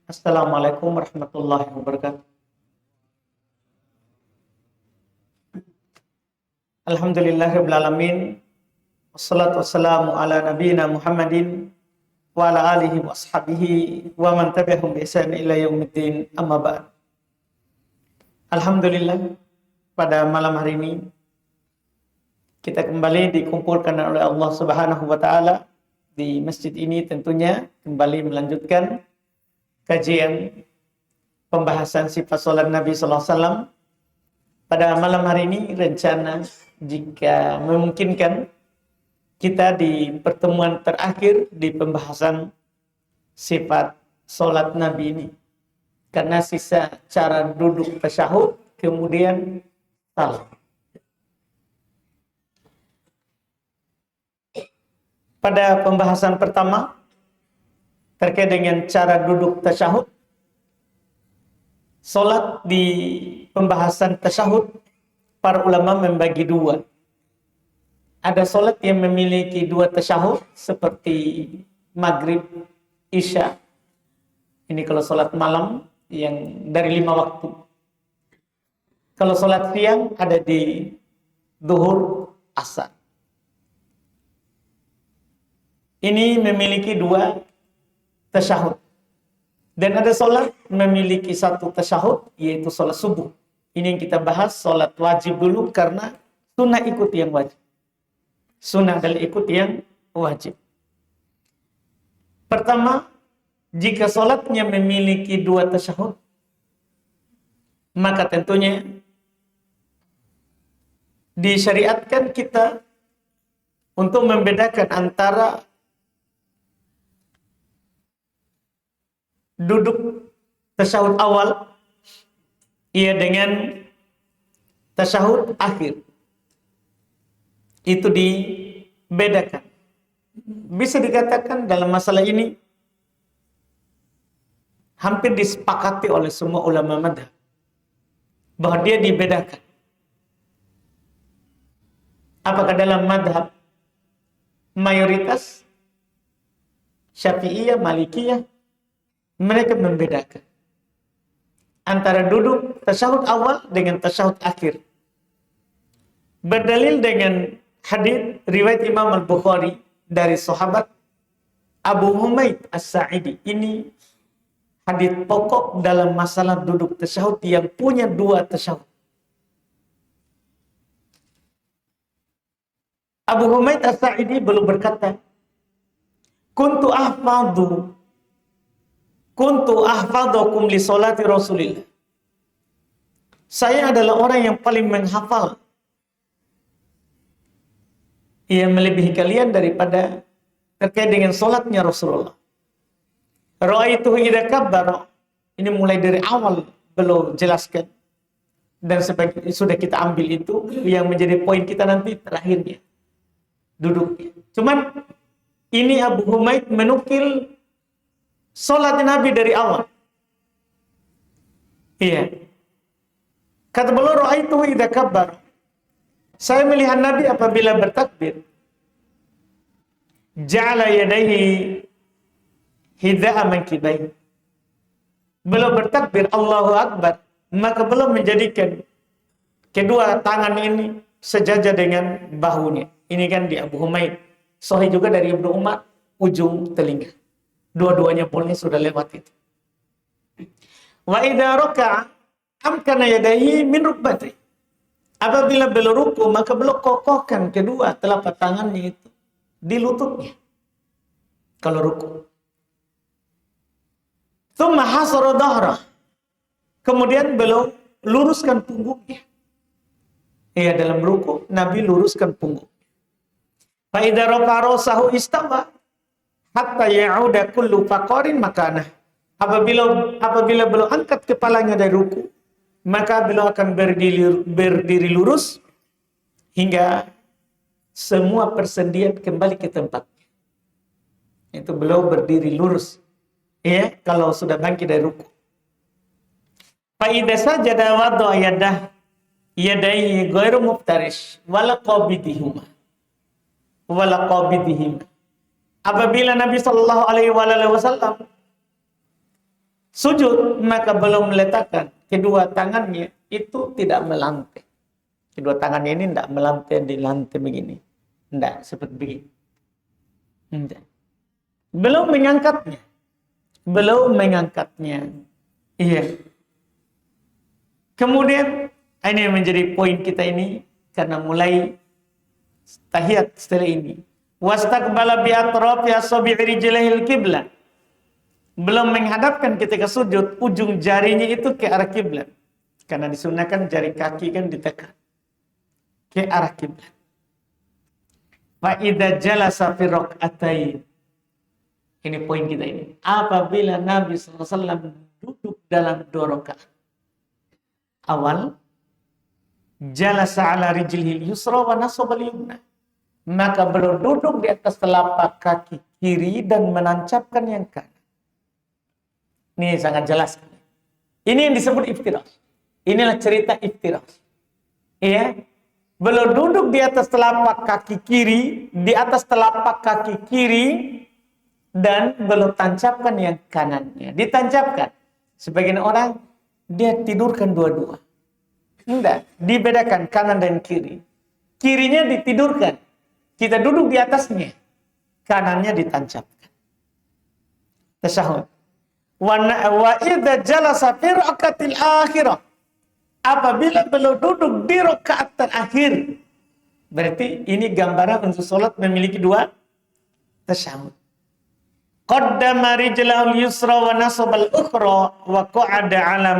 Assalamualaikum warahmatullahi wabarakatuh. Alhamdulillahirabbil alamin. Wassalatu wassalamu ala nabiyyina Muhammadin wa ala alihi wa ashabihi wa man tabi'ahum bi ihsan ila yaumiddin. Amma ba'd. Alhamdulillah, pada malam hari ini kita kembali dikumpulkan oleh Allah Subhanahu wa taala di masjid ini, tentunya kembali melanjutkan kajian pembahasan sifat salat Nabi sallallahu alaihi wasallam. Pada malam hari ini rencana jika memungkinkan kita di pertemuan terakhir di pembahasan sifat salat Nabi ini, karena sisa cara duduk tasyahud kemudian salam. Pada pembahasan pertama terkait dengan cara duduk tasyahud, salat di pembahasan tasyahud para ulama membagi dua. Ada salat yang memiliki dua tasyahud seperti maghrib, isya. Ini kalau salat malam yang dari 5 waktu. Kalau salat siang ada di zuhur, asar. Ini memiliki dua tasyahud. Dan ada solat memiliki satu tasyahud, yaitu solat subuh. Ini yang kita bahas, solat wajib dulu, karena sunnah ikut yang wajib. Sunnah adalah ikut yang wajib. Pertama, jika solatnya memiliki dua tasyahud, maka tentunya disyariatkan kita untuk membedakan antara duduk tasyahud awal dengan tasyahud akhir. Itu dibedakan. Bisa dikatakan dalam masalah ini hampir disepakati oleh semua ulama madhab bahwa dia dibedakan. Apakah dalam madhab mayoritas Syafi'iyah, Malikiyah, mereka membedakan antara duduk tasyahud awal dengan tasyahud akhir. Berdalil dengan hadis riwayat Imam Al-Bukhari dari sahabat Abu Humaid As-Sa'idi. Ini hadis pokok dalam masalah duduk tasyahud yang punya dua tasyahud. Abu Humaid As-Sa'idi belum berkata, Kuntu ahfadhukum li salati Rasulillah. Saya adalah orang yang paling menghafal, yang melebihi kalian daripada terkait dengan salatnya Rasulullah. Ra'aituhu idza kabbara. Ini mulai dari awal belum jelaskan, dan sudah kita ambil itu yang menjadi poin kita nanti terakhirnya, duduknya. Cuman ini Abu Humaid menukil salat Nabi dari awal. Iya. Kata beliau, ra'aituhu idza kabbar. Saya melihat Nabi apabila bertakbir, ja'ala yadayhi hidza'a mankibaihi. Beliau bertakbir Allahu Akbar, maka beliau menjadikan kedua tangan ini sejajar dengan bahunya. Ini kan di Abu Humaid. Sahih juga dari Ibnu Umar, ujung telinga. Dua-duanya boleh, sudah lewat itu. Wa idza raka'a amkana yadayhi min rukbati. Apabila beliau ruku, maka beliau kokohkan kedua telapak tangannya itu di lututnya kalau ruku. Tsumma hasara dhahrah. Kemudian beliau luruskan punggungnya. Ya, dalam ruku Nabi luruskan punggung. Fa idza rafa'a ra'sahu istawa hatta ya'uda kullu faqarin makanah. Apabila beliau angkat kepalanya dari ruku, maka beliau akan berdiri lurus hingga semua persendian kembali ke tempatnya. Itu beliau berdiri lurus, ya, kalau sudah bangkit dari ruku. Fa idza sajada wada'a yadayhi ghairu muftarish wala qabidihuma. Apabila Nabi Shallallahu Alaihi Wasallam sujud, maka belum meletakkan kedua tangannya itu tidak melantai. Kedua tangannya ini tidak melantai di lantai begini. Tidak, seperti begini. Tidak. Belum mengangkatnya. Belum mengangkatnya. Iya. Kemudian, ini yang menjadi poin kita ini, karena mulai tahiyat setelah ini. Wastaqbala bi atrafi asabi'i rijlihil qiblah. Belum menghadapkan ketika sujud, ujung jarinya itu ke arah kiblat. Karena disunahkan jari kaki kan ditekan ke arah kiblat. Fa idza jalasa fi rak'atain. Ini poin kita ini. Apabila Nabi SAW duduk dalam 2 rakaat. Awal, jalasa ala rijlihil yusra wa nasaba al-yumna. Maka beliau duduk di atas telapak kaki kiri dan menancapkan yang kanan. Ini sangat jelas. Ini yang disebut iftirash. Inilah cerita iftirash. Iya. Beliau duduk di atas telapak kaki kiri, di atas telapak kaki kiri, dan beliau tancapkan yang kanannya. Ditancapkan. Sebagian orang, dia tidurkan dua-dua. Enggak, dibedakan kanan dan kiri. Kirinya ditidurkan. Kita duduk di atasnya. Kanannya ditancapkan. Tasyahud. Wa idza jalasa fi rakaatil akhirah. Apabila beliau duduk di rakaat terakhir. Berarti ini gambaran untuk salat memiliki 2 tasyahud. Qaddama rijlahul yusra wa nasabal ukhra wa qa'ada ala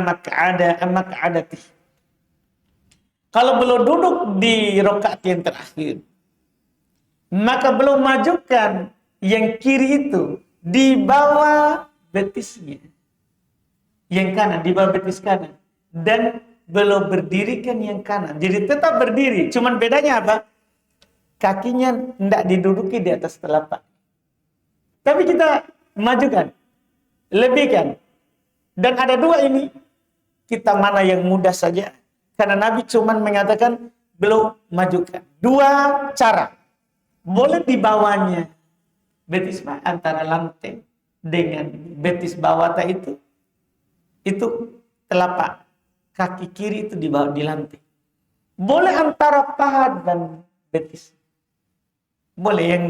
maq'adati. Kalau beliau duduk di rakaat yang terakhir, maka beliau majukan yang kiri itu di bawah betisnya. Yang kanan, di bawah betis kanan. Dan beliau berdirikan yang kanan. Jadi tetap berdiri. Cuman bedanya apa? Kakinya tidak diduduki di atas telapak. Tapi kita majukan. Lebihkan. Dan ada 2 ini. Kita mana yang mudah saja. Karena Nabi cuman mengatakan beliau majukan. 2 cara. Boleh di bawahnya. Betis antara lantai dengan betis bawah itu telapak kaki kiri itu di bawah di lantai. Boleh antara paha dan betis. Boleh yang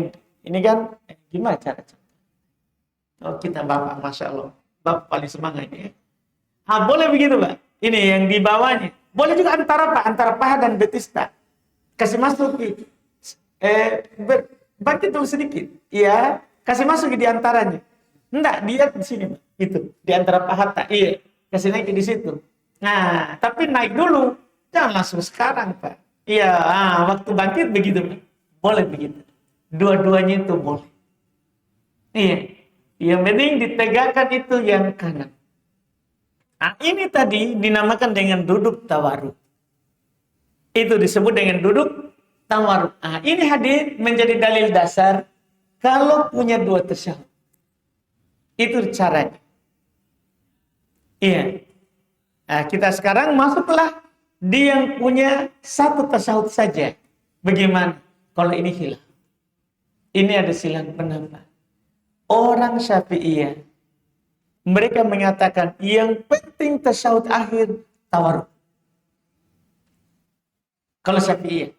ini kan gimana cara? Oh kita bapak, masya Allah, bapak paling semangat ya. Boleh begitu Pak. Ini yang di bawahnya. Boleh juga antara paha dan betis tak. Kasih masuk bangkit dulu sedikit. Iya, kasih masuk di antaranya. Enggak, dia di sini, Pak. Itu, di antara paha tak. Iya, kasih naik di situ. Nah, tapi naik dulu. Jangan langsung sekarang, Pak. Iya, waktu bangkit begitu, Pak. Boleh begitu. Dua-duanya itu boleh. Iya. Yang penting ditegakkan itu yang kanan. Nah, ini tadi dinamakan dengan duduk tawarruk. Itu disebut dengan duduk tawarruk. Nah, ini hadis menjadi dalil dasar kalau punya 2 tasyahud. Itu caranya. Iya. Nah, kita sekarang masuklah di yang punya 1 tasyahud saja. Bagaimana kalau ini hilang? Ini ada silang pendapat. Orang Syafi'iyah, mereka mengatakan yang penting tasyahud akhir tawarruk. Kalau Syafi'iyah.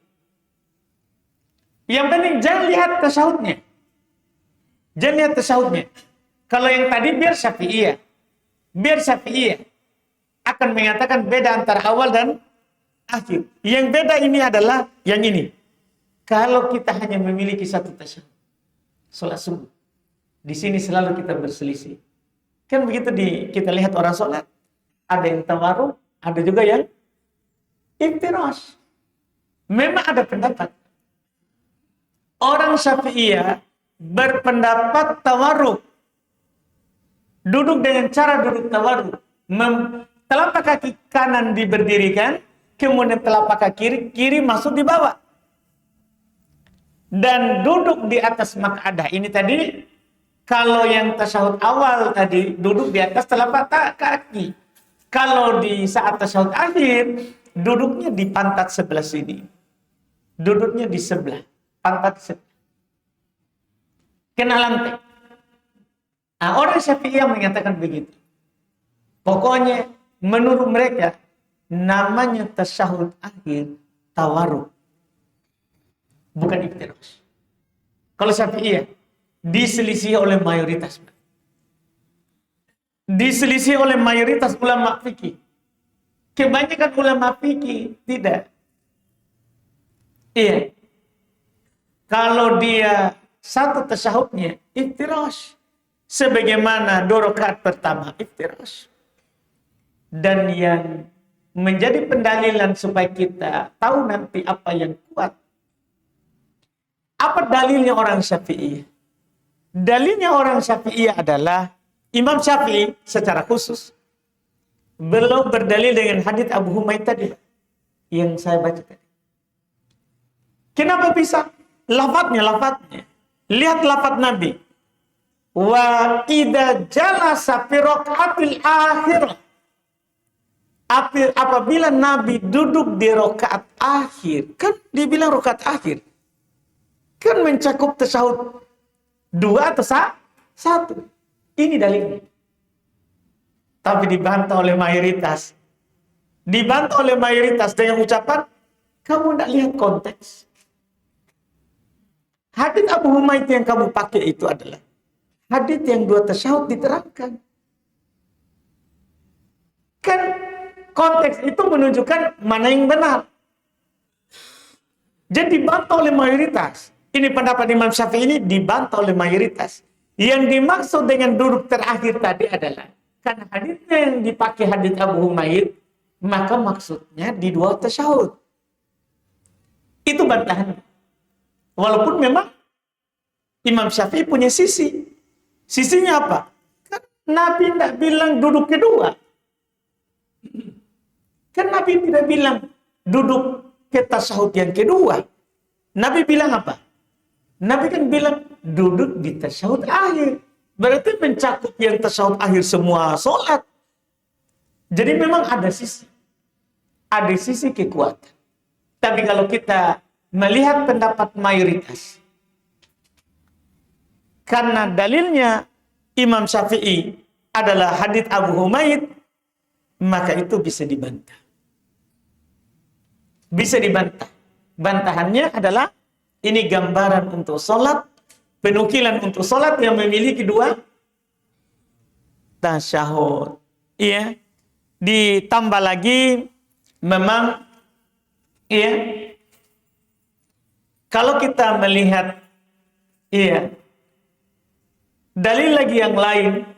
Yang penting jangan lihat tasyahudnya. Jangan lihat tasyahudnya. Kalau yang tadi biar Syafi'iyah akan mengatakan beda antara awal dan akhir. Yang beda ini adalah yang ini. Kalau kita hanya memiliki 1 tasyahud, sholat subuh, di sini selalu kita berselisih. Kan begitu kita lihat orang sholat, ada yang tawarruk, ada juga yang iftirash. Memang ada pendapat. Orang Syafi'iyah berpendapat tawarruk. Duduk dengan cara duduk tawarruk. Telapak kaki kanan diberdirikan, kemudian telapak kaki kiri masuk di bawah. Dan duduk di atas maq'adah. Ini tadi, kalau yang tasyahud awal tadi, duduk di atas telapak kaki. Kalau di saat tasyahud akhir, duduknya di pantat sebelah sini. Duduknya di sebelah. Pantat sebelah. Kena lantai. Nah, orang Syafi'iyah mengatakan begitu. Pokoknya menurut mereka namanya tasyahud akhir tawarruk, bukan iftirash. Kalau Syafi'iyah diselisih oleh mayoritas. Diselisih oleh mayoritas ulama fikih. Kebanyakan ulama fikih tidak. Iya. Kalau dia satu tasyahudnya iftirash, sebagaimana 2 rakaat pertama iftirash. Dan yang menjadi pendalilan supaya kita tahu nanti apa yang kuat. Apa dalilnya orang Syafi'iyah? Dalilnya orang Syafi'iyah adalah Imam Syafi'i secara khusus beliau berdalil dengan hadits Abu Humaid tadi yang saya baca tadi. Kenapa bisa? Lafadznya. Lihat lafadz Nabi. Wa idza jalasa fi raqatil akhirah. Apabila Nabi duduk di rakaat akhir, kan dibilang rakaat akhir, kan mencakup tasyahud 2 atau 1. Ini dalilnya. Tapi dibantah oleh mayoritas. Dibantah oleh mayoritas dengan ucapan, kamu tidak lihat konteks. Hadits Abu Humaid yang kamu pakai itu adalah hadits yang 2 tasyahud diterangkan. Kan konteks itu menunjukkan mana yang benar. Jadi dibantah oleh mayoritas. Ini pendapat Imam Syafi'i ini dibantah oleh mayoritas. Yang dimaksud dengan duduk terakhir tadi adalah karena haditsnya yang dipakai hadits Abu Humaid, maka maksudnya di 2 tasyahud. Itu bantahan. Walaupun memang Imam Syafi'i punya sisi. Sisinya apa? Kan Nabi tidak bilang duduk kedua. Kan Nabi tidak bilang duduk ke tasyahud yang kedua. Nabi bilang apa? Nabi kan bilang duduk di tasyahud akhir. Berarti mencakup yang tasyahud akhir semua sholat. Jadi memang ada sisi. Ada sisi kekuatan. Tapi kalau kita melihat pendapat mayoritas, karena dalilnya Imam Syafi'i adalah hadits Abu Humaid, maka itu bisa dibantah. Bisa dibantah. Bantahannya adalah ini gambaran untuk sholat, penukilan untuk sholat yang memiliki 2 tasyahud. Iya. Ditambah lagi memang iya. Kalau kita melihat iya, dalil lagi yang lain,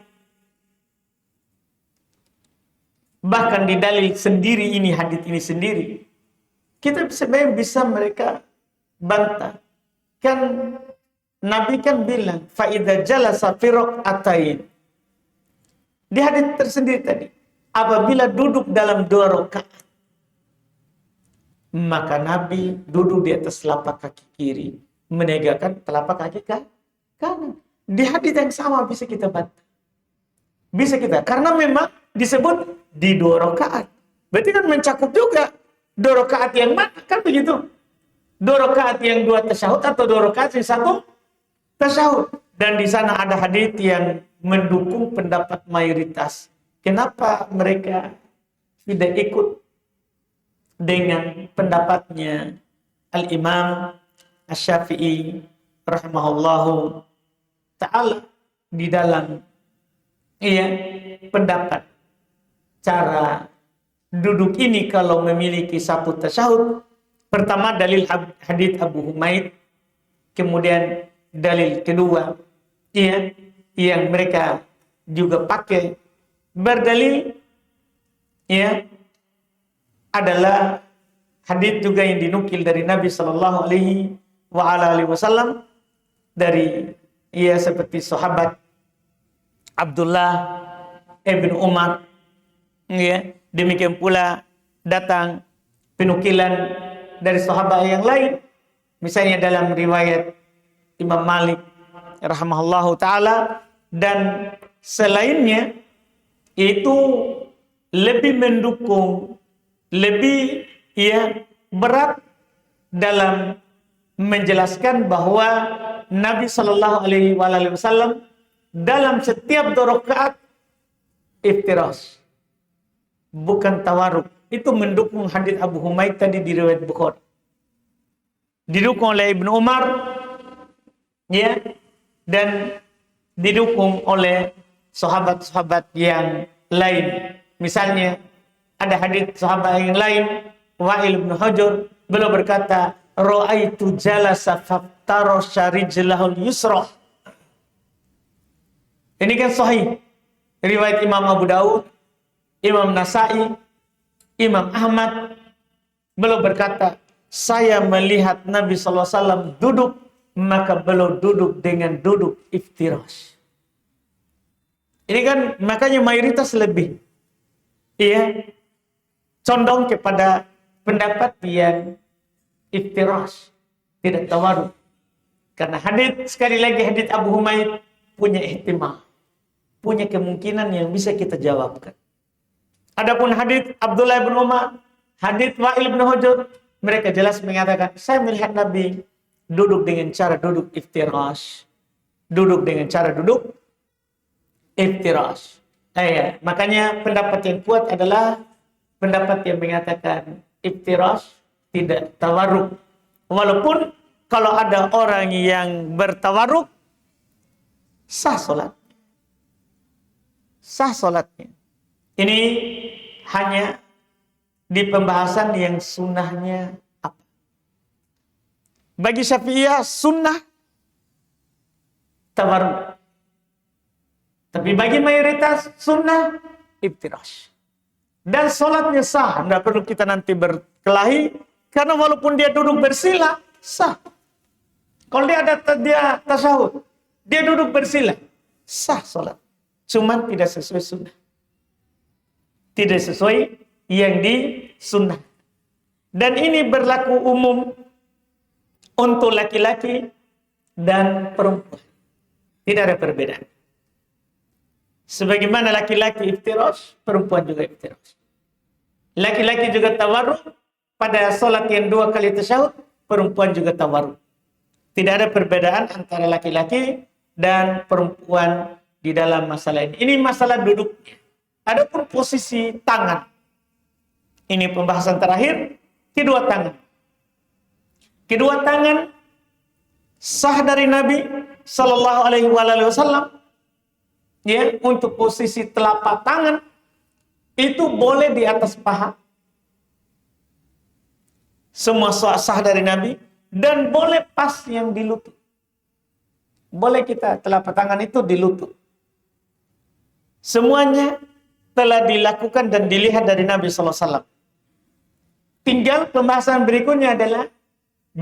bahkan di dalil sendiri ini, hadits ini sendiri, kita sebenarnya bisa mereka bantah. Kan Nabi kan bilang fa idza jalasa fi rak'atain. Di hadits tersendiri tadi, apabila duduk dalam 2 rakaat, maka Nabi duduk di atas telapak kaki kiri, menegakkan telapak kaki kanan. Di hadits yang sama bisa kita bantah. Bisa kita, karena memang disebut di 2 rakaat. Berarti kan mencakup juga 2 rakaat yang mana? Kan begitu. 2 rakaat yang 2 tasyahud atau 2 rakaat yang 1 tasyahud. Dan di sana ada hadits yang mendukung pendapat mayoritas. Kenapa mereka tidak ikut dengan pendapatnya Al-Imam Asy-Syafi'i rahimahullahu ta'ala di dalam pendapat cara duduk ini kalau memiliki 1 tasyahud. Pertama dalil hadits Abu Humaid, kemudian dalil kedua yang mereka juga pakai berdalil adalah hadits juga yang dinukil dari Nabi sallallahu alaihi wasallam dari seperti sahabat Abdullah ibn Umar. Demikian pula datang penukilan dari sahabat yang lain, misalnya dalam riwayat Imam Malik rahimahullahu taala dan selainnya, itu lebih mendukung, lebih berat dalam menjelaskan bahwa Nabi sallallahu alaihi wasallam dalam setiap 2 rakaat iftirash. bukan tawaruk. Itu mendukung hadis Abu Humaid tadi di riwayat Bukhari. Didukung oleh Ibnu Umar, ya, dan didukung oleh sahabat-sahabat yang lain. Misalnya ada hadis sahabat yang lain, Wa'il bin Hujr, beliau berkata, "Ra'aitu jalasa faftarasha rijlahul yusra." Ini kan sahih. Riwayat Imam Abu Daud, Imam Nasai, Imam Ahmad. Beliau berkata, saya melihat Nabi SAW duduk, maka beliau duduk dengan duduk iftirash. Ini kan makanya mayoritas lebih, iya, condong kepada pendapat yang iftirash, tidak tawaruk. Karena hadits, sekali lagi hadits Abu Humaid punya ihtimal, punya kemungkinan yang bisa kita jawabkan. Adapun hadits Abdullah bin Umar, hadits Wa'il bin Hujr, mereka jelas mengatakan, saya melihat Nabi duduk dengan cara duduk iftirash. Duduk dengan cara duduk iftirash. Makanya pendapat yang kuat adalah pendapat yang mengatakan iftirash, tidak tawarruk. Walaupun kalau ada orang yang bertawarruk, sah salat. Sah salatnya. Ini hanya di pembahasan yang sunnahnya apa. Bagi Syafi'iyah sunnah tawarruk. Tapi bagi mayoritas sunnah iftirash. Dan salatnya sah, tidak perlu kita nanti berkelahi, karena walaupun dia duduk bersila, sah. Kalau dia tasyahud, dia duduk bersila, sah salat. Cuman tidak sesuai sunnah. Tidak sesuai yang disunnah. Dan ini berlaku umum untuk laki-laki dan perempuan. Tidak ada perbedaan. Sebagaimana laki-laki iftirash, perempuan juga iftirash. Laki-laki juga tawarruk pada salat yang 2 kali tasyahud, perempuan juga tawarruk. Tidak ada perbedaan antara laki-laki dan perempuan di dalam masalah ini. Ini masalah duduknya. Adapun posisi tangan, ini pembahasan terakhir, kedua tangan. Kedua tangan sah dari Nabi Sallallahu Alaihi Wasallam. Ya, untuk posisi telapak tangan itu boleh di atas paha. Semua sah dari Nabi, dan boleh pas yang di lutut. Boleh kita telapak tangan itu di lutut. Semuanya telah dilakukan dan dilihat dari Nabi sallallahu alaihi wasallam. Tinggal pembahasan berikutnya adalah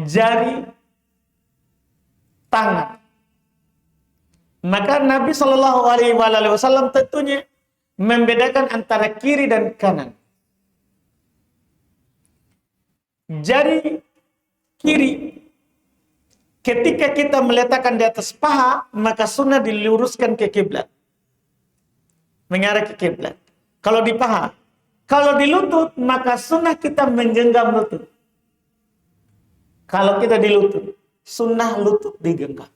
jari tangan. Maka Nabi sallallahu alaihi wasallam tentunya membedakan antara kiri dan kanan. Jari kiri ketika kita meletakkan di atas paha, maka sunnah diluruskan ke kiblat. Mengarah ke kiblat. Kalau di paha, kalau di lutut, maka sunnah kita menggenggam lutut. Kalau kita di lutut, sunnah lutut digenggam.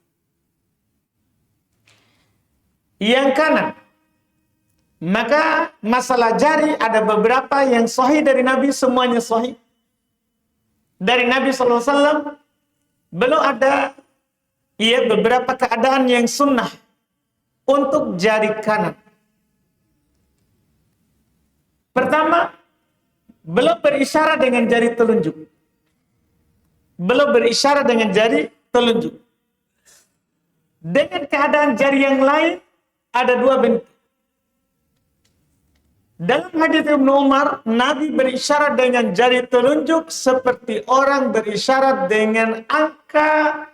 Yang kanan, maka masalah jari ada beberapa yang sahih dari Nabi, semuanya sahih. Dari Nabi SAW, belum ada beberapa keadaan yang sunnah untuk jari kanan. Pertama, belum berisyarat dengan jari telunjuk. Belum berisyarat dengan jari telunjuk. Dengan keadaan jari yang lain, ada 2 bentuk. Dalam hadis Ibnu Umar, Nabi berisyarat dengan jari telunjuk seperti orang berisyarat dengan angka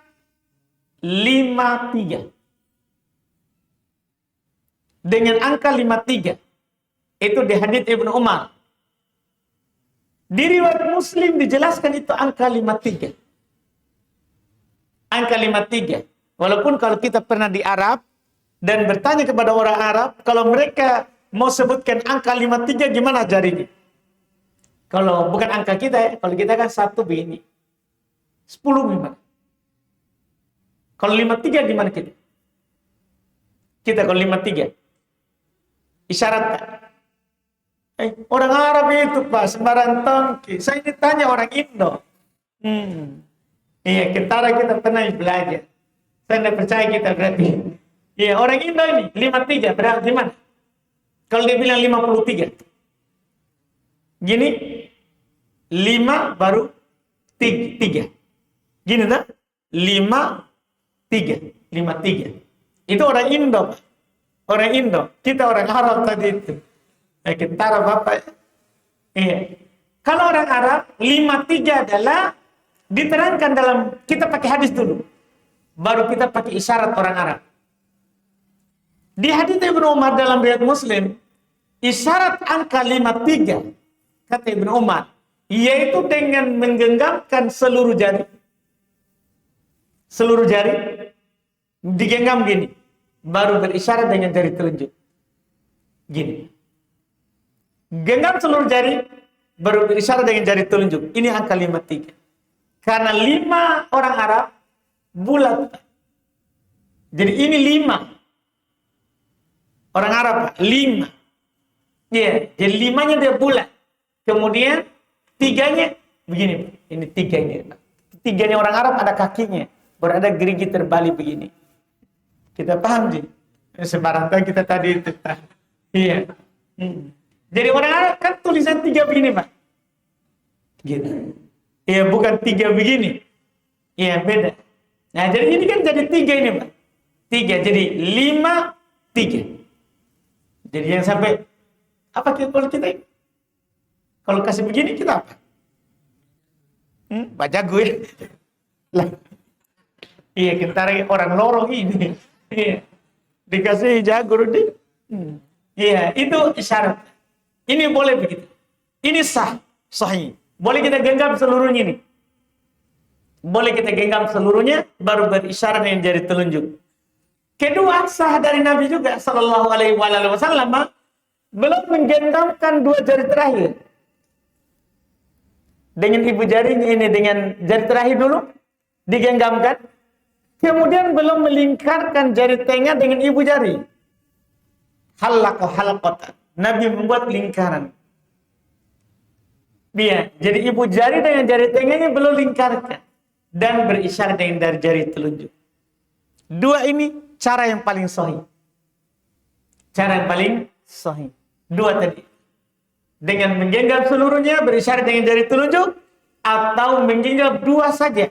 53. Dengan angka 53. Itu di hadits Ibnu Umar. Di riwayat Muslim dijelaskan itu angka 53. Angka 53. Walaupun kalau kita pernah di Arab dan bertanya kepada orang Arab, kalau mereka mau sebutkan angka 53 gimana jarinya? Kalau bukan angka kita, kalau kita kan 1 begini. 10 gimana? Kalau 53 gimana kita? Kita kalau 53. Isyarat tak? Orang Arab itu Pak, sembarang tongki. Saya ditanya orang Indo. Iya, kita pernah belajar. Saya tidak percaya kita berarti. Iya, orang Indo ini 53 berarti gimana? Kalau dia bilang 53. Gini, 5 baru 3. Gini tak? 5, 3. Itu orang Indo, Pak. Orang Indo. Kita orang Arab tadi itu. Kita Arab apa ya? Iya. Kalau orang Arab, 5, 3 adalah diterangkan dalam, kita pakai hadis dulu. Baru kita pakai isyarat orang Arab. Di hadis Ibnu Umar dalam riwayat Muslim, isyarat angka 5, 3, kata Ibnu Umar, yaitu dengan menggenggamkan seluruh jari. Seluruh jari digenggam gini, baru berisyarat dengan jari telunjuk. Gini. Genggam seluruh jari, baru berisyarat dengan jari telunjuk. Ini angka 5, 3. Karena 5 orang Arab bulat. Jadi ini 5. Orang Arab 5. Iya, jadi 5-nya dia bulat. Kemudian 3-nya begini. Ini 3-nya. 3-nya orang Arab ada kakinya. Berada gerigi terbalik begini. Kita paham sih? Sebarang kita tadi itu. Iya. Jadi orang Arab kan tulisan 3 begini, Pak. Gitu. Iya, bukan 3 begini. Iya, beda. Nah, jadi ini kan jadi 3 ini, Pak. 3. Jadi 5, 3. Jadi yang sampai apa kalau kita ini? Kalau kasih begini kita apa? Baca gue. Lah. Iya, kita orang lorong ini. Iya. Dikasih jago deh. Iya, itu isyarat. Ini boleh begitu. Ini sahih. Boleh kita genggam seluruhnya ini. Boleh kita genggam seluruhnya, baru berisyarat dengan jari telunjuk. Kedua, sah dari Nabi juga sallallahu alaihi wasallam belum menggenggamkan 2 jari terakhir. Dengan ibu jarinya ini, dengan jari terakhir dulu digenggamkan. Kemudian belum melingkarkan jari tengah dengan ibu jari. Halaqatan. Nabi membuat lingkaran. Dia, jadi ibu jari dengan jari tengahnya belum lingkarkan. Dan berisyarat dengan dari jari telunjuk. 2 ini cara yang paling sahih. Cara yang paling sahih. 2 tadi. Dengan menggenggam seluruhnya, berisyarat dengan jari telunjuk. Atau menggenggam 2 saja.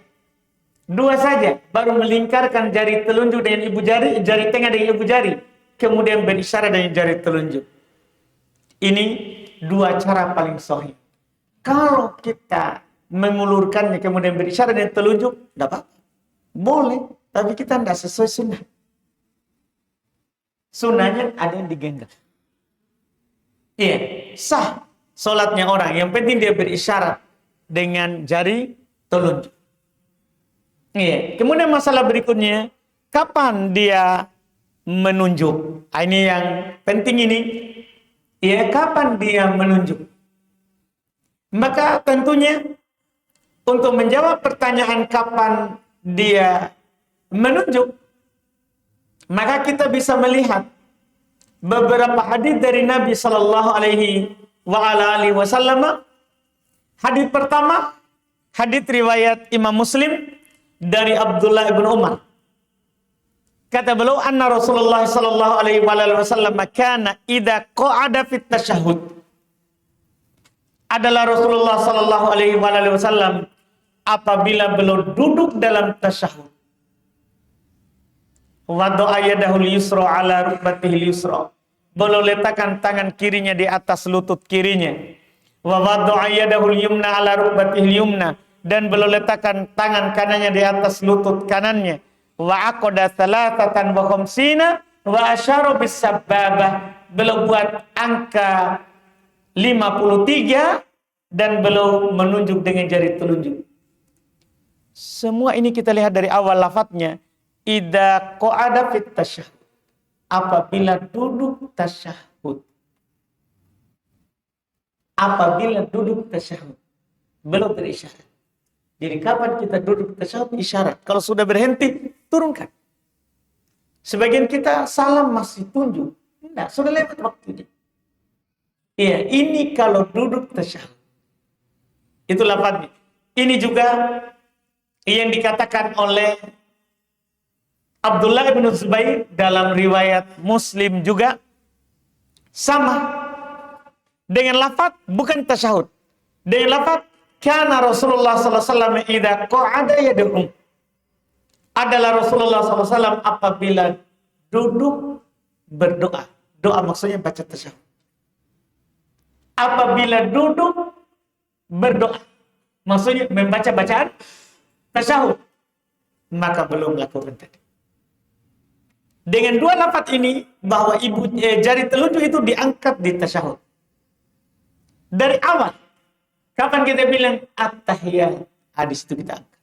2 saja. Baru melingkarkan jari telunjuk dengan ibu jari, jari tengah dengan ibu jari. Kemudian berisyarat dengan jari telunjuk. Ini 2 cara paling sahih. Kalau kita mengulurkannya kemudian berisyarat dengan telunjuk, tidak apa-apa. Boleh, tapi kita tidak sesuai sunnah. Sunnahnya ada yang digenggam. Iya, sah solatnya orang. Yang penting dia berisyarat dengan jari telunjuk. Iya. Kemudian masalah berikutnya, kapan dia menunjuk? Ini yang penting ini. Ya, kapan dia menunjuk? Maka tentunya untuk menjawab pertanyaan kapan dia menunjuk, maka kita bisa melihat beberapa hadis dari Nabi sallallahu alaihi wasallam. Hadis pertama, hadis riwayat Imam Muslim dari Abdullah bin Umar. Kata beliau, anna Rasulullah sallallahu alaihi wasallam kana idza qa'ada fit tasyahhud. Adalah Rasulullah sallallahu alaihi wasallam apabila beliau duduk dalam tasyahhud. Wada'a yadahul yusra ala rukbatihil yusra. Beliau letakkan tangan kirinya di atas lutut kirinya. Wa wada'a yadahul yumna ala rukbatihil yumna. Dan beliau letakkan tangan kanannya di atas lutut kanannya. Wa aqada salatatan wa khamsina wa asyara bis sababah. Beliau buat angka 53 dan beliau menunjuk dengan jari telunjuk. Semua ini kita lihat dari awal lafadznya. Idza qa'ada fit tasyahhud. Apabila duduk tasyahhud. Apabila duduk tasyahhud. Beliau berisyarat. Jadi kapan kita duduk tasyahhud? Isyarat. Kalau sudah berhenti, turunkan. Sebagian kita salam masih tunjuk. Tidak, sudah lewat waktunya. Iya, ini kalau duduk tasyahud. Itu lafadznya. Ini juga yang dikatakan oleh Abdullah bin Zubair dalam riwayat Muslim juga sama dengan lafaz bukan tasyahud. Dengan lafaz kana Rasulullah sallallahu alaihi wasallam idza qa'ada yad'u. Adalah Rasulullah sallallahu alaihi wasallam apabila duduk berdoa. Doa maksudnya baca tasyahud. Apabila duduk berdoa, maksudnya membaca bacaan tasyahud, maka belum lakukan tadi. Dengan dua lafaz ini bahwa jari telunjuk itu diangkat di tasyahud. Dari awal, kapan kita bilang at-tahiyat, hadis itu kita angkat.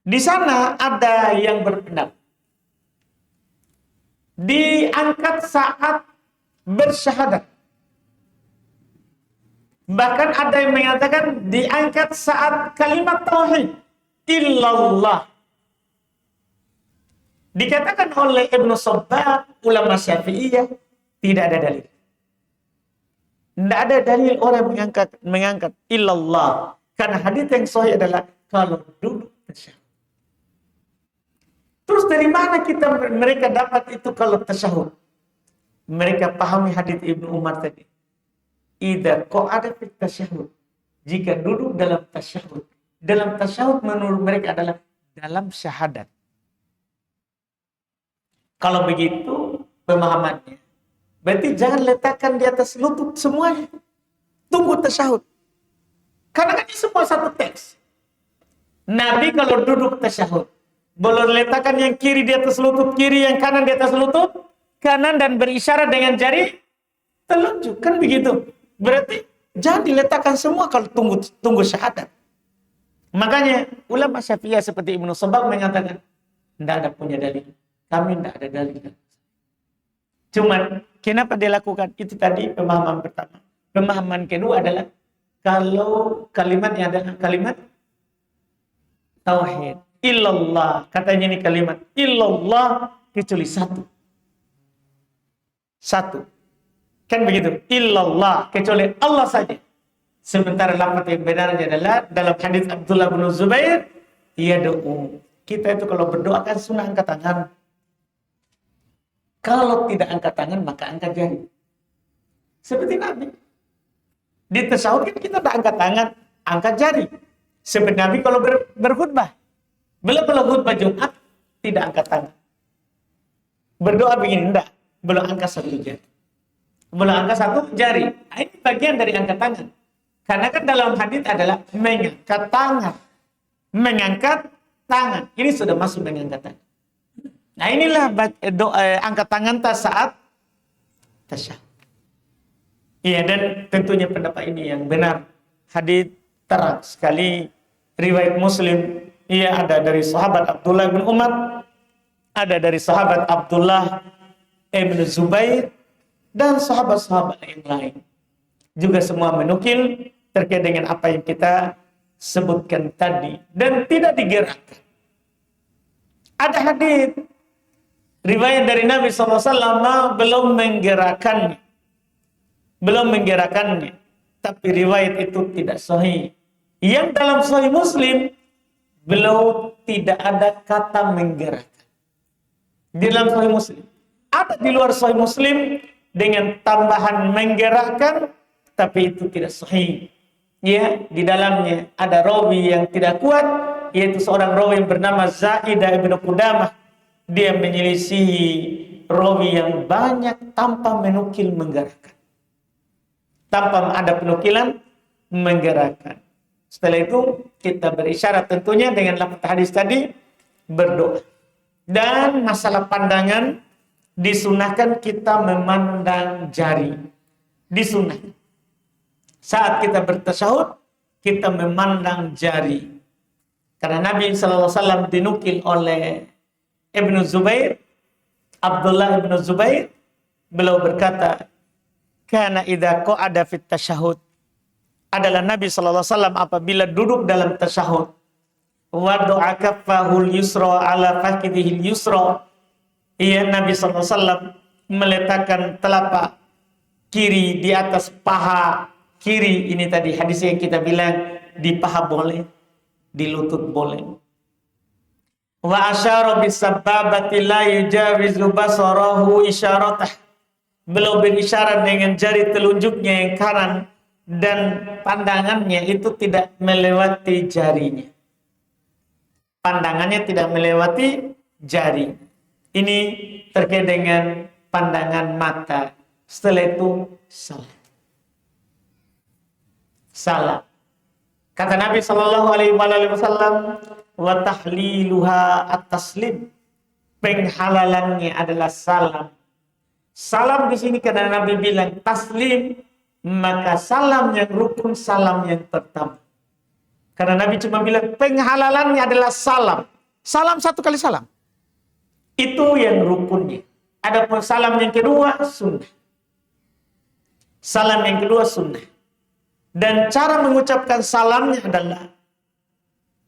Di sana ada yang berpendapat diangkat saat bersyahadat. Bahkan ada yang mengatakan diangkat saat kalimat tauhid, illallah. Dikatakan oleh Ibnu Sabbah, ulama Syafi'iyah, tidak ada dalil. Tidak ada dalil orang mengangkat illallah. Karena hadits yang sahih adalah kalau duduk tasyahud. Terus dari mana mereka dapat itu kalau tasyahud? Mereka pahami hadits Ibnu Umar tadi. Idza qa'ada fit tasyahud. Jika duduk dalam tasyahud. Dalam tasyahud menurut mereka adalah dalam syahadat. Kalau begitu pemahamannya, berarti jangan letakkan di atas lutut semuanya. Tunggu tasyahud. Karena kan ini semua satu teks. Nabi kalau duduk tasyahud, boleh letakkan yang kiri di atas lutut kiri, yang kanan di atas lutut kanan, dan berisyarat dengan jari telunjuk. Kan begitu. Berarti jangan diletakkan semua kalau tunggu syahadat. Makanya ulama Syafi'iyah seperti Ibnu Sabbah mengatakan, tidak ada punya dalil. Kami tidak ada dalil. Cuman, kenapa dilakukan? Itu tadi pemahaman pertama. Pemahaman kedua adalah, kalau kalimatnya adalah kalimat tauhid. Illallah. Katanya ini kalimat illallah kecuali satu. Satu. Kan begitu? Illallah. Kecuali Allah saja. Sementara lafaz yang benarnya adalah dalam hadis Abdullah bin Zubair, yad'u. Kita itu kalau berdoa kan sunnah angkat tangan. Kalau tidak angkat tangan, maka angkat jari. Seperti Nabi. Di tasyahud kan kita tak angkat tangan, angkat jari. Seperti Nabi kalau berkhutbah. Beliau kalau khutbah Jumat, tidak angkat tangan. Berdoa begini, enggak. Belum angkat satu jari. Belum angkat satu jari. Ini bagian dari angkat tangan. Karena kan dalam hadis adalah mengangkat tangan. Mengangkat tangan. Ini sudah masuk mengangkat tangan. Nah inilah angkat tangan saat tasyahud. Iya, dan tentunya pendapat ini yang benar. Hadis terang sekali, riwayat Muslim. Iya, ada dari sahabat Abdullah bin Umar, ada dari sahabat Abdullah bin Zubair, dan sahabat-sahabat yang lain. Juga semua menukil terkait dengan apa yang kita sebutkan tadi, dan tidak digerakkan. Ada hadis riwayat dari Nabi SAW belum menggerakkannya, tapi riwayat itu tidak sahih. Yang dalam Sahih Muslim belum tidak ada kata menggerakkan. Di dalam Sahih Muslim ada, di luar Sahih Muslim dengan tambahan menggerakkan, tapi itu tidak sahih. Ya, di dalamnya ada rawi yang tidak kuat, yaitu seorang rawi yang bernama Zaidah ibn Qudamah. Dia menyelisihi rawi yang banyak tanpa menukil menggerakkan. Tanpa ada penukilan menggerakkan. Setelah itu kita berisyarat tentunya dengan lafaz hadis tadi, berdoa. Dan masalah pandangan, disunahkan kita memandang jari. Disunahkan. Saat kita bertasyahud, kita memandang jari. Karena Nabi SAW dinukil oleh Ibnu Zubair, Abdullah bin Zubair, beliau berkata, kana idza qa'ada fit tasyahud, adalah Nabi SAW apabila duduk dalam tasyahud, wa do'a kaffahul yusra ala fakidihil yusra, Nabi SAW meletakkan telapak kiri di atas paha kiri, ini tadi hadis yang kita bilang di paha boleh, di lutut boleh. Wa asyara bis sababati la yujawizu basarahu isyaratah. Beliau berisyarat dengan jari telunjuknya yang kanan dan pandangannya itu tidak melewati jarinya. Pandangannya tidak melewati jari. Ini terkait dengan pandangan mata. Setelah itu salat. Salat. Kata Nabi Shallallahu Alaihi Wasallam, wa tahliluha at-taslim. Penghalalannya adalah salam. Salam di sini karena Nabi bilang taslim, maka salam yang rukun, salam yang pertama. Karena Nabi cuma bilang penghalalannya adalah salam. Salam satu kali salam. Itu yang rukunnya. Adapun salam yang kedua sunnah. Salam yang kedua sunnah. Dan cara mengucapkan salamnya adalah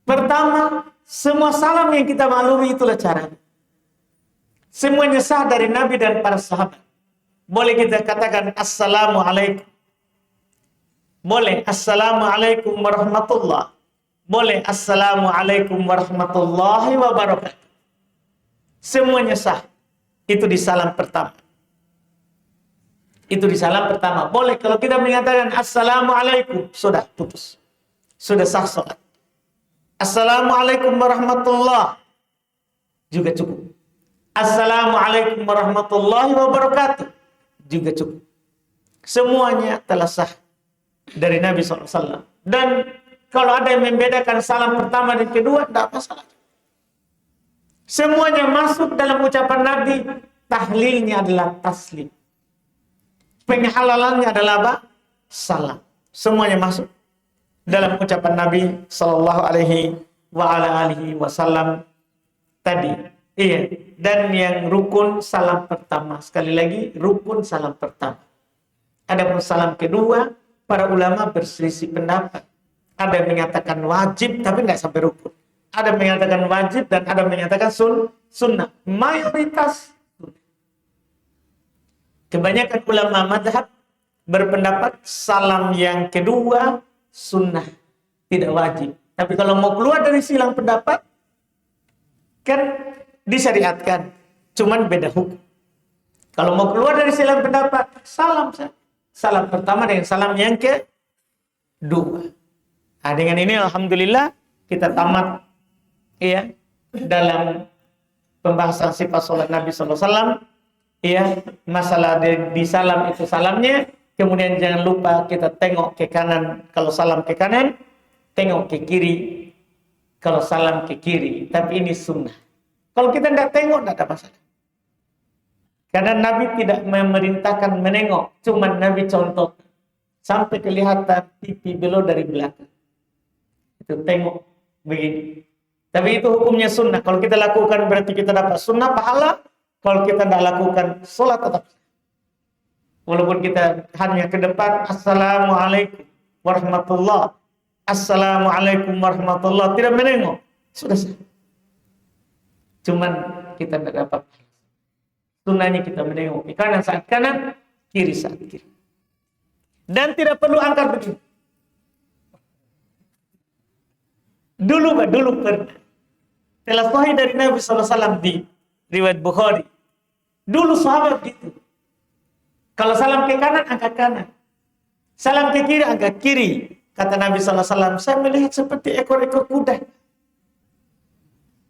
pertama, semua salam yang kita maklumi itulah caranya. Semuanya sah dari Nabi dan para sahabat. Boleh kita katakan assalamualaikum. Boleh assalamualaikum warahmatullah. Boleh assalamualaikum warahmatullahi wabarakatuh. Semuanya sah. Itu di salam pertama. Itu di salam pertama. Boleh kalau kita mengatakan assalamualaikum, sudah putus. Sudah sah salat. Assalamualaikum warahmatullah juga cukup. Assalamualaikum warahmatullahi wabarakatuh juga cukup. Semuanya telah sah dari Nabi SAW. Dan kalau ada yang membedakan salam pertama dan kedua, tidak masalah. Semuanya masuk dalam ucapan Nabi. Tahlilnya adalah taslim. Penghalalannya adalah apa? Salam. Semuanya masuk dalam ucapan Nabi Sallallahu Alaihi Wasallam tadi. Iya. Dan yang rukun salam pertama. Sekali lagi, rukun salam pertama. Adapun salam kedua, para ulama berselisih pendapat. Ada yang mengatakan wajib, tapi nggak sampai rukun. Ada yang mengatakan wajib dan ada yang mengatakan sunnah. Mayoritas kebanyakan ulama madhab berpendapat salam yang kedua sunnah, tidak wajib. Tapi kalau mau keluar dari silang pendapat, kan disyariatkan, cuman beda hukum. Kalau mau keluar dari silang pendapat, salam pertama dengan salam yang kedua. Nah, dengan ini alhamdulillah kita tamat ya dalam pembahasan sifat salat Nabi SAW. Ya, masalah di salam itu salamnya. Kemudian jangan lupa kita tengok ke kanan kalau salam ke kanan, tengok ke kiri kalau salam ke kiri. Tapi ini sunnah. Kalau kita tidak tengok, tidak ada masalah. Karena Nabi tidak memerintahkan menengok, cuma Nabi contoh sampai kelihatan pipi beliau dari belakang. Itu tengok begini. Tapi itu hukumnya sunnah. Kalau kita lakukan berarti kita dapat sunnah pahala. Kalau kita tidak lakukan, sholat tetap. Walaupun kita hanya ke depan, assalamualaikum warahmatullah, assalamualaikum warahmatullah, tidak menengok, sudah sah. Cuman kita tidak dapat. Sunnahnya kita menengok ke kanan saat kanan, kiri saat kiri. Dan tidak perlu angkat begini. Dulu pernah. Telah sahih dari Nabi SAW di riwayat Bukhari. Dulu sahabat gitu. Kalau salam ke kanan, angkat kanan. Salam ke kiri, angkat kiri. Kata Nabi SAW, saya melihat seperti ekor-ekor kuda.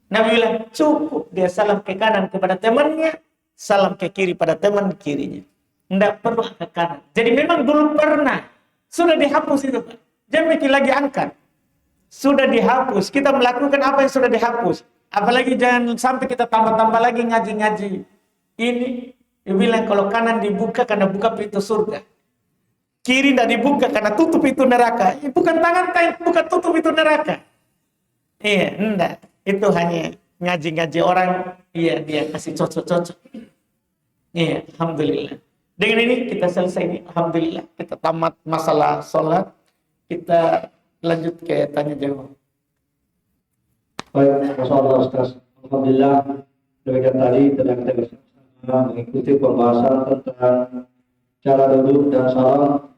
Nabi bilang, cukup dia salam ke kanan kepada temannya, salam ke kiri pada teman kirinya. Tidak perlu angkat kanan. Jadi memang dulu pernah. Sudah dihapus itu, Pak. Jangan bikin lagi angkat. Sudah dihapus. Kita melakukan apa yang sudah dihapus. Apalagi jangan sampai kita tambah-tambah lagi ngaji-ngaji. Ini dia bilang kalau kanan dibuka karena buka pintu surga. Kiri tidak dibuka karena tutup pintu neraka. Bukan tangan, bukan tutup pintu neraka. Iya, enggak. Itu hanya ngaji-ngaji orang. Iya, dia kasih cocok-cocok. Iya, alhamdulillah. Dengan ini kita selesai ini. Alhamdulillah. Kita tamat masalah sholat. Kita lanjut ke tanya jawab. Baik, masyaallah Ustaz. Alhamdulillah demikian tadi telah kita bersama mengikuti pembahasan tentang cara duduk dan salam.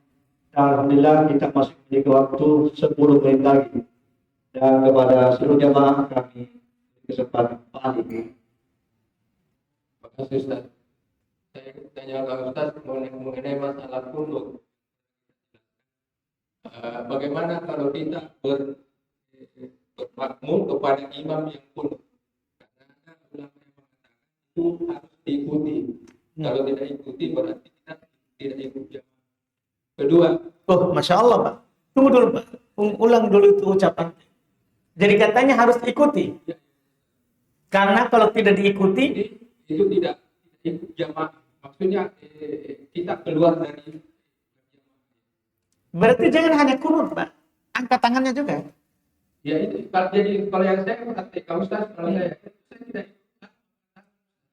Alhamdulillah kita masih memiliki waktu 10 menit lagi. Dan kepada seluruh jamaah kami kesempatan Pak Ali. Terima kasih Ustaz. Saya tanya ke Ustaz mengenai masalah kunut. Bagaimana kalau kita bermakmum kepada imam yang kunut? Karena ulama yang mengatakan itu harus diikuti. Kalau tidak ikuti berarti kita tidak ikut jamaah. Kedua, Masya Allah Pak. Tunggu dulu Pak. Ulang dulu itu ucapan. Jadi katanya harus diikuti. Karena kalau tidak diikuti, itu tidak ikut jamaah. Maksudnya kita keluar dari. berarti jangan hanya kunut Pak. Angkat tangannya juga. Ya itu. Jadi kalau yang saya praktek Ustaz, kalau saya tidak ikut.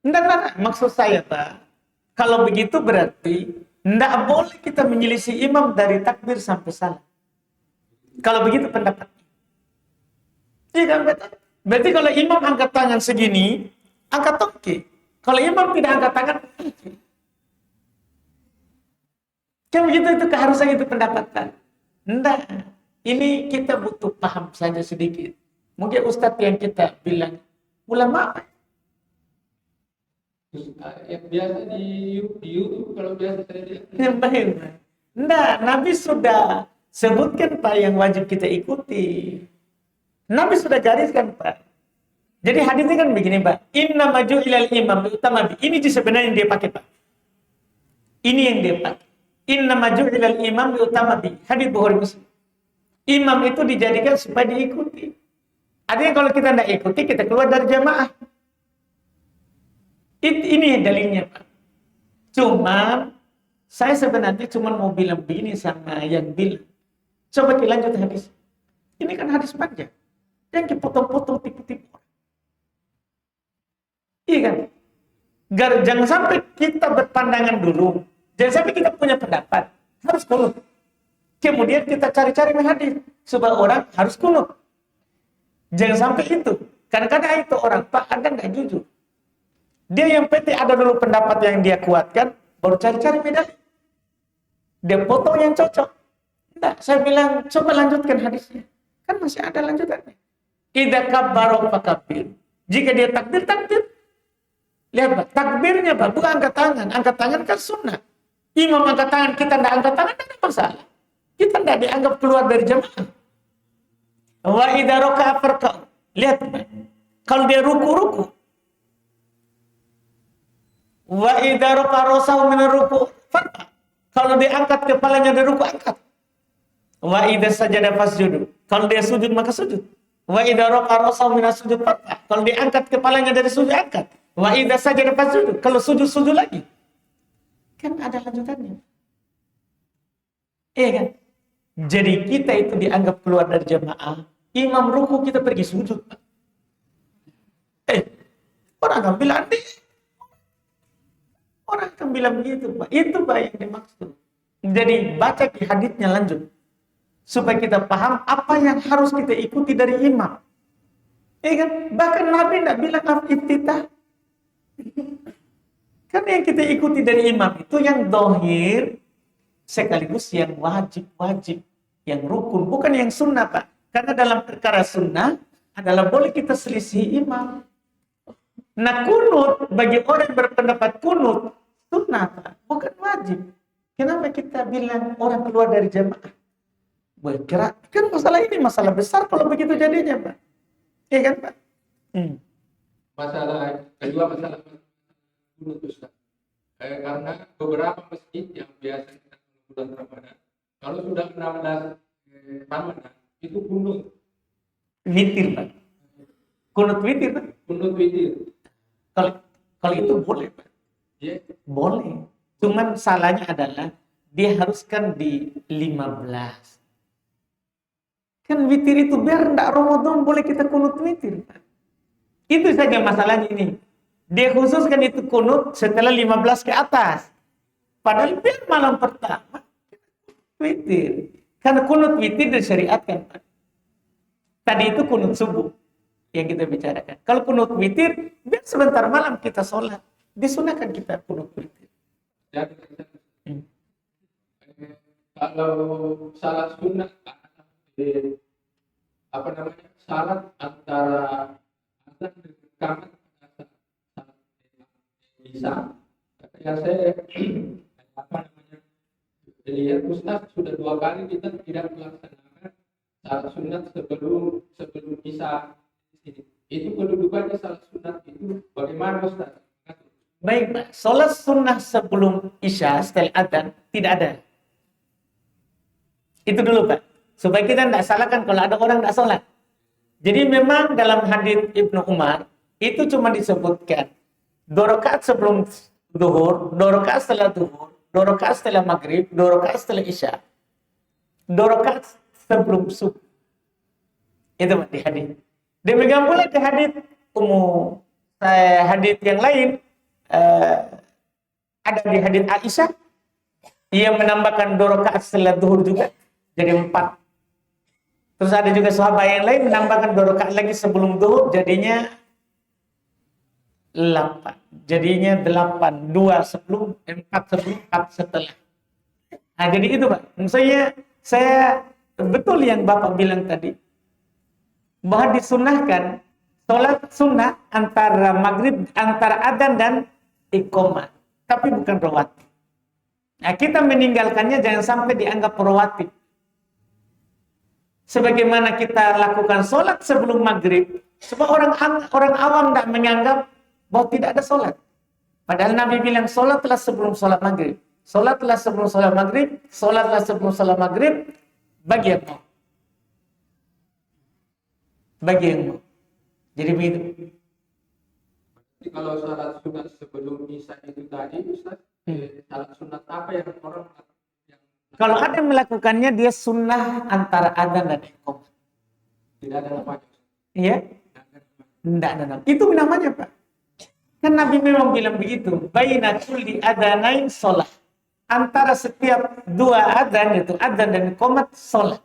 Enggak. Maksud saya Pak. Kalau begitu berarti enggak boleh kita menyelisih imam dari takbir sampai salam. Kalau begitu pendapat. Iya kan betul? Berarti kalau imam angkat tangan segini, angkat toki. Kalau imam tidak angkat tangan, kan begitu itu keharusan itu pendapatan. Enggak. Ini kita butuh paham saja sedikit. Mungkin Ustadz yang kita bilang ulama apa? Yang biasa di YouTube kalau biasa saya lihat. Yang baik. Enggak, Nabi sudah sebutkan Pak yang wajib kita ikuti. Nabi sudah gariskan Pak. Jadi hadisnya kan begini Pak. Inna maju ilal imam utama. Ini sebenarnya yang dia pakai Pak. Ini yang dia pakai. Inna maju ilal imam utama. Hadis Bukhari Muslim. Imam itu dijadikan supaya diikuti. Artinya kalau kita tidak ikuti, kita keluar dari jamaah. Ini dalilnya Pak. Cuma saya sebenarnya cuma mau bilang begini sama yang bilang. Coba kita lanjut hadis. Ini kan hadis panjang. Yang dipotong-potong tipu-tipu. Iya kan? Jangan sampai kita berpandangan dulu. Jangan sampai kita punya pendapat. Harus kunut. Kemudian kita cari-cari hadis. Supaya orang harus kunut. Jangan sampai itu. Kadang-kadang itu orang, Pak, Anda nggak jujur. Dia yang PT ada dulu pendapat yang dia kuatkan, baru cari-cari medali. Dia potong yang cocok. Enggak, saya bilang, coba lanjutkan hadisnya. Kan masih ada lanjutannya. Idza kabbara fakabbir. Jika dia takbir, takbir. Lihat Pak, takbirnya Pak, bukan angkat tangan. Angkat tangan kan sunnah. Imam angkat tangan, kita tidak angkat tangan, tidak ada masalah. Kita tidak dianggap keluar dari jamaah. Wa idza raka'a farka'. Lihat Pak, kalau dia ruku-ruku. Wa idza raka'a rasahu min ruku' farka'. Kalau dia angkat kepalanya dari ruku, angkat. Wa idza sajada fasjudu. Kalau dia sujud maka sujud. Wa idza raka'a rasahu min sujud farka'. Kalau dia angkat kepalanya dari sujud, angkat. Wa idza sajada fasjudu. Kalau sujud lagi. Kan ada lanjutannya. Iya kan? Jadi kita itu dianggap keluar dari jamaah. Imam ruku kita pergi sujud. Orang akan bilang orang akan bilang begitu Pak. Itu Pak yang dimaksud. Jadi baca hadisnya lanjut. Supaya kita paham apa yang harus kita ikuti dari imam. Iya kan? Bahkan Nabi tidak bilang iftitah. Kan yang kita ikuti dari imam itu yang dohir sekaligus yang wajib, yang rukun, bukan yang sunnah Pak. Karena dalam perkara sunnah adalah boleh kita selisih imam. Nah kunut bagi orang yang berpendapat kunut sunnah Pak, bukan wajib. Kenapa kita bilang orang keluar dari jamaah? Bergerak kan masalah ini masalah besar kalau begitu jadinya Pak. Iya kan Pak? Masalah kedua masalah kunut Ustaz. Karena beberapa masjid yang biasa kita bulan Ramadan, kalau sudah 16 Ramadan itu kunut. Witir Pak. Kunut witir Pak. Kunut witir. Kalau itu boleh Pak. Yeah. Boleh. Cuman salahnya adalah dia haruskan di 15. Kan witir itu biar enggak Ramadan boleh kita kunut witir Pak. Itu saja masalahnya ini. Dia khususkan itu kunut setelah 15 ke atas. Padahal biar malam pertama witir. Karena kunut witir disyariatkan. Tadi itu kunut subuh yang kita bicarakan. Kalau kunut witir, biar sebentar malam kita sholat. Disunahkan kita kunut witir. kalau salat sunat apa namanya salat antara azan dan iqamah salat bisa yang saya apa namanya lihat Ustaz sudah 2 kali kita tidak melaksanakan salat sunat sebelum bisa itu kedudukannya salat sunat itu bagaimana Ustaz? Baik, Pak. Sholat sunnah sebelum Isya setelah adzan tidak ada. Itu dulu, Pak. Supaya kita tidak salahkan kalau ada orang tidak sholat. Jadi memang dalam hadits Ibnu Umar itu cuma disebutkan 2 rakaat sebelum zuhur, 2 rakaat setelah zuhur, 2 rakaat setelah maghrib, 2 rakaat setelah Isya, 2 rakaat sebelum subuh. Itu Pak, di hadits. Demikian pula di hadits hadits yang lain. Ada di hadits Aisyah, ia menambahkan 2 rakaat setelah zuhur juga, jadi 4. Terus ada juga sahabat yang lain menambahkan 2 rakaat lagi sebelum zuhur, jadinya 8. Jadinya 8, 2 sebelum, 4 sebelum, 4 setelah. Nah, jadi itu Pak. Saya betul yang Bapak bilang tadi, bahwa disunahkan sholat sunnah antara maghrib, antara adzan dan iqamah, tapi bukan rawatib. Nah, kita meninggalkannya jangan sampai dianggap rawatib. Sebagaimana kita lakukan sholat sebelum maghrib, sebab orang awam tidak menganggap bahwa tidak ada sholat. Padahal Nabi bilang sholatlah sebelum sholat maghrib, sholatlah sebelum sholat maghrib, sholatlah sebelum sholat maghrib, bagi yang mau. Bagi yang mau. Jadi begitu. Kalau salat sunat sebelum Isya itu tadi Ustaz, salat sunat apa yang orang kalau ada yang melakukannya dia sunnah antara adzan dan iqamah. tidak ada namanya. Iya? Tidak ada namanya. Itu namanya Pak. Kan Nabi memang bilang begitu. Baina kulli adzanain shalah. Antara setiap 2 adzan itu adzan dan iqamah shalah.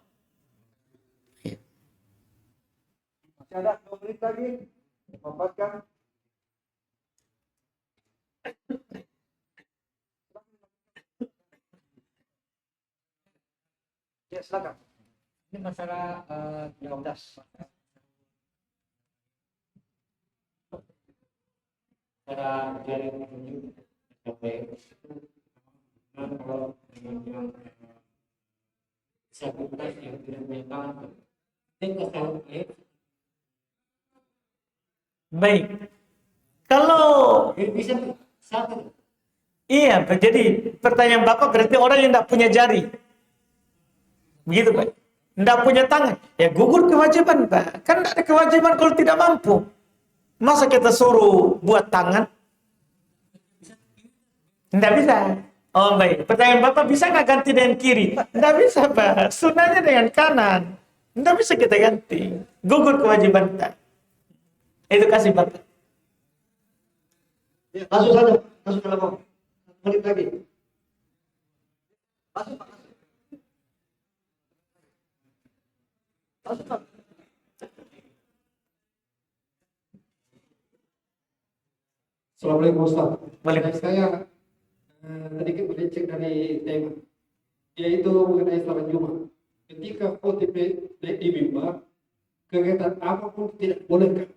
Masih ada 2 menit lagi. Memanfaatkan. Ya, silakan. Ini masalah 15. Cara jaring menuju sampai kalau yang disabilitas yang tidak punya tangan, Baik. Kalau bisa satu. iya, jadi pertanyaan Bapak berarti orang yang tidak punya jari. Begitu Pak. Tidak punya tangan. Ya gugur kewajiban Pak. Kan tidak ada kewajiban kalau tidak mampu. Masa kita suruh buat tangan? Tidak bisa. Oh baik. Pertanyaan Bapak, bisa nggak ganti dengan kiri? Tidak bisa Pak. Sunahnya dengan kanan. Tidak bisa kita ganti. Gugur kewajiban kita. Itu kasih Bapak. Ya, masuk saja. Masuk ke dalam. 1 menit lagi. Masuk Pak. Masuk Pak. Assalamualaikum Ustaz. Waalaikumsalam. Saya sedikit melenceng dari tema, yaitu mengenai salat Jumat. Ketika khotib di mimbar, kegiatan apapun tidak bolehkan,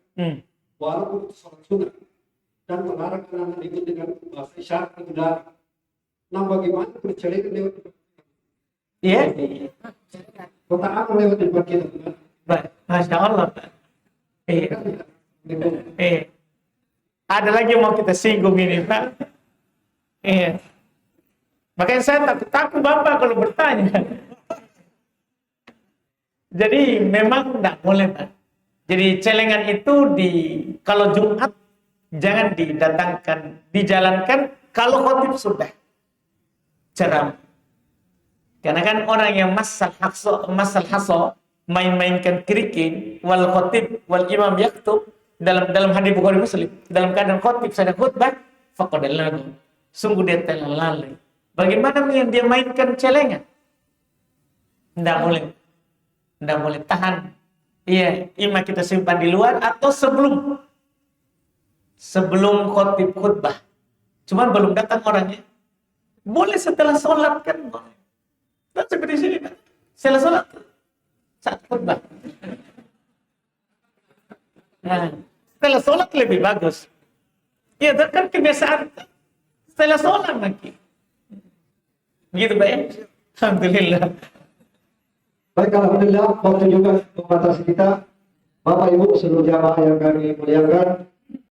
walaupun salat sunat, dan melarang anak ikut dengan bahasa isyarat atau darat. Nah, bagaimana percelekan lewat Iya. kota apa lewat depan kita? Baik. Masya Allah Pak. Ada lagi yang mau kita singgung ini Pak. Iya. Makanya saya takut Bapak kalau bertanya. Jadi memang tidak boleh Pak. Jadi celengan itu kalau Jumat jangan didatangkan, dijalankan kalau khotib sudah ceramah. Karena kan orang yang masal haso main-mainkan keriking wal khotib wal imam yaktub dalam hadis Bukhari Muslim, dalam keadaan khotib sedang khutbah, faqad lagu. Sungguh dia telah lalai. Bagaimana yang dia mainkan celengan? Tidak boleh. Tidak boleh, tahan. Iya, imam kita simpan di luar atau sebelum khotib khutbah. Cuman belum datang orangnya. Boleh setelah sholat kan boleh. Dan seperti sini, Pak. Setelah sholat, saat khutbah. Nah, setelah sholat lebih bagus. Ya, itu kan kebiasaan. Setelah sholat lagi. Begitu, Pak ya? Alhamdulillah. Baik, alhamdulillah waktu juga membatasi kita. Bapak Ibu seluruh jamaah yang kami muliakan,